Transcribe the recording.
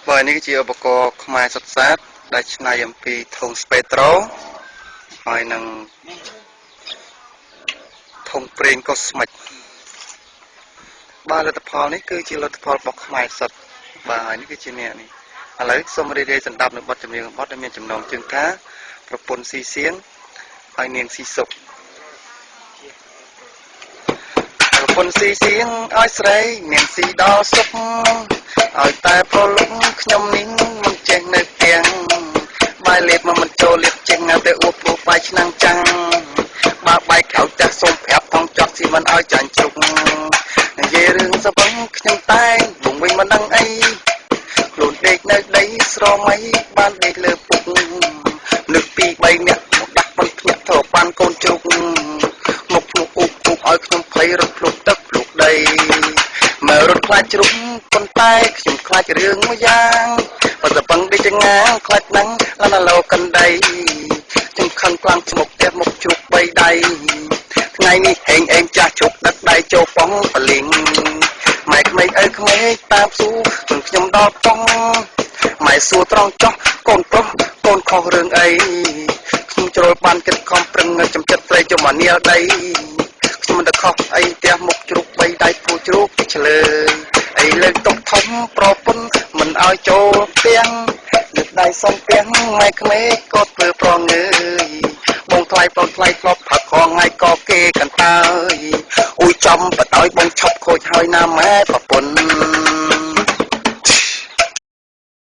បើនេះគឺជាឧបករណ៍ខ្មែរសុទ្ធសាធដែលច្នៃអំពីធុងស្ពេត្រូហើយនឹងធុងប្រេងកូស្មិកបាទលទ្ធផលនេះគឺជាលទ្ធផលរបស់ខ្មែរសុទ្ធបាទហើយនេះគឺជាអ្នកនេះឥឡូវសូមរីករាយសម្ដាប់នៅបទចម្រៀងបទដែលមានចំណងជើងថាប្រពន្ធស៊ីសៀងហើយនាងស៊ីសុកប្រពន្ធស៊ីសៀងឲ្យស្រីនាងស៊ីដល់សុកឲ្យតែប្រលឹងខ្ញុំនេះមិនចេះនៅទាំងបាយលេបមកមិនចូលលេបចេញតែអួបពោះបាយឆ្នាំងចាំងបើបាយក្រៅចាស់សូមប្រាប់ផងចត់ស៊ីមិនឲ្យចាញ់ជ្រុកនិយាយរឿងសបឹងខ្ញុំតែបងវិញមិនដឹងអីខ្លួនដេកនៅដីស្រមៃបានដេកលើពុកនឹកពី3នាក់មកដាក់ប៉ុនភ្នាក់ធរបានកូនជ្រុកមកភ្លុកអ៊ូបឲ្យខ្ញុំភ័យរត់ភ្លុកទឹកភ្លុកដីមើលរត់ខ្លាចជ្រុកប៉ុន្តែខ្ញុំខ្លាចរឿងមួយយ៉ាងបើសបឹងដូចចងាខ្លាចហ្នឹងឡានឡូកណ្ដីខ្ញុំខឹងខ្លាំងស្មុកផ្ទះមកជ្រុក3ដៃថ្ងៃនេះហេងអេងចាស់ជ្រុកដឹកដៃចូលប៉ងបលីងម៉ែក្មេងអើក្មេងតាមស៊ូជន់ខ្ញុំដល់ប៉ងម៉ែសួរត្រង់ចោះកូនប្រុសកូនខុសរឿងអីខ្ញុំជ្រុលបានគិតខំប្រឹងចំចិត្តព្រៃចុះមកនាលដីខ្ញុំមិនទៅខុសអីផ្ទះមុខជ្រុក3ដៃពូជ្រុកឆ្លើយអីលើកតុកធំប្រពន្ធមិនឲ្យចូលផ្ទះលើកដៃសំផ្ទះម៉ែក្មេងក៏ធ្វើប្រងើយបងថ្លៃបងថ្លៃធ្លាប់ផឹកខងថ្ងៃក៏គេកន្តើយអ៊ុយចំបដ ாய் បងឈប់ខូចហើយណាម៉ែប្រពន្ធ